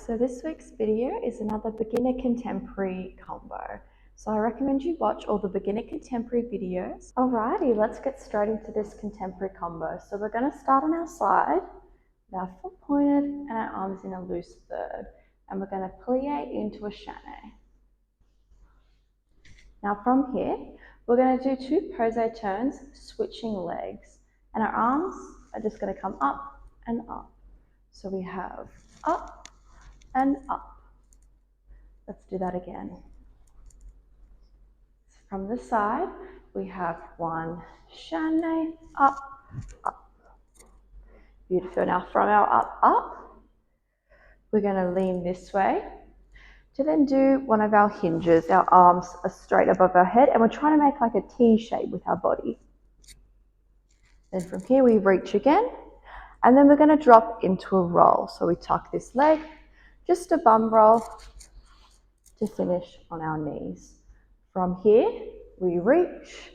so this week's video is another beginner contemporary combo. So I recommend you watch all the beginner contemporary videos. Alrighty, let's get straight into this contemporary combo. So we're going to start on our side, with our foot pointed and our arms in a loose third. And we're going to plie into a chaîné. Now from here, we're going to do 2 pose turns, switching legs. And our arms are just going to come up and up. So we have up and up. Let's do that again. So from the side, we have 1 chaîné, up, up. Beautiful. Now from our up, up, we're going to lean this way to then do one of our hinges. Our arms are straight above our head and we're trying to make like a T shape with our body. Then from here we reach again and then we're going to drop into a roll. So we tuck this leg, just a bum roll to finish on our knees. From here we reach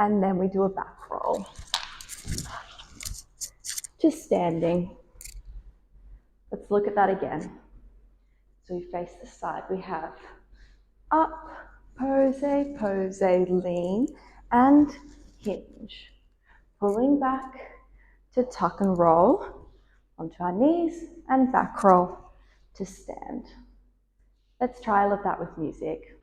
and then we do a back roll. Just standing. Let's look at that again. So we face the side. We have up, pose, pose, lean, and hinge. Pulling back to tuck and roll onto our knees and back roll to stand. Let's try all of that with music.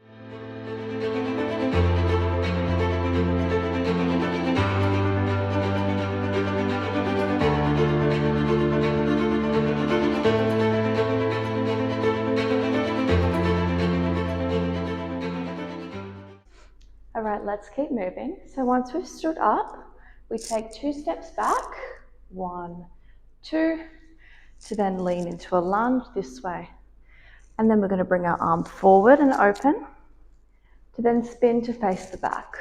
All right, let's keep moving. So once we've stood up, we take 2 steps back, 1, 2, to then lean into a lunge this way. And then we're going to bring our arm forward and open to then spin to face the back.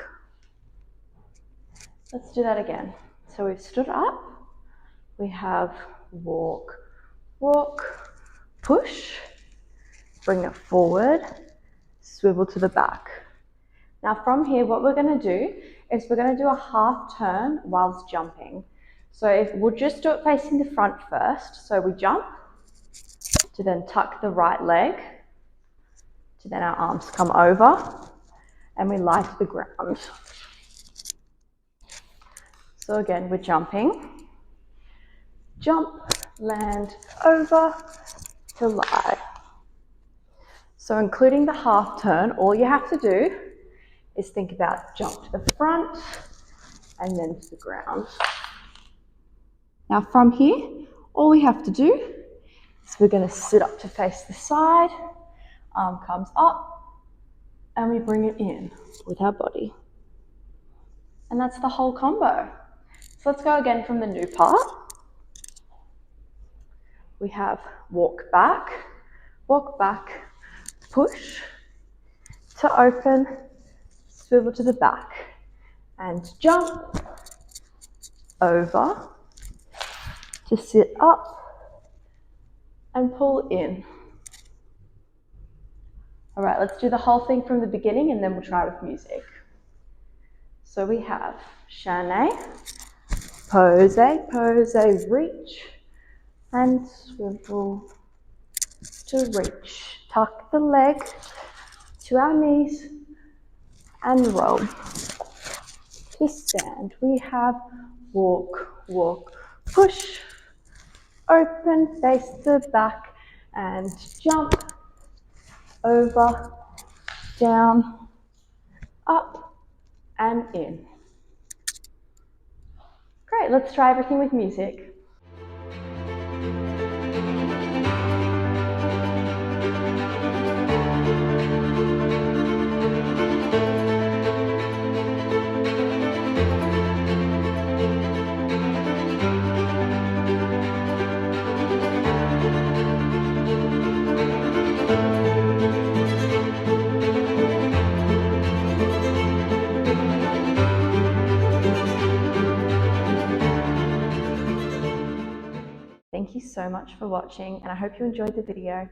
Let's do that again. So we've stood up, we have walk, walk, push, bring it forward, swivel to the back. Now from here, what we're going to do is we're going to do a half turn whilst jumping. So if we'll just do it facing the front first. So we jump to then tuck the right leg, to then our arms come over and we lie to the ground. So again, we're jumping, jump, land, over to lie. So including the half turn, all you have to do is think about jump to the front and then to the ground. Now from here, all we have to do is we're going to sit up to face the side, arm comes up, and we bring it in with our body. And that's the whole combo. So let's go again from the new part. We have walk back, push to open, swivel to the back and jump over to sit up and pull in. All right, let's do the whole thing from the beginning and then we'll try with music. So we have chaîné, pose, pose, reach and swivel to reach. Tuck the leg to our knees and roll to stand. We have walk, walk, push, open, face the back and jump, over, down, up and in. Great, let's try everything with music. Thank you so much for watching and I hope you enjoyed the video.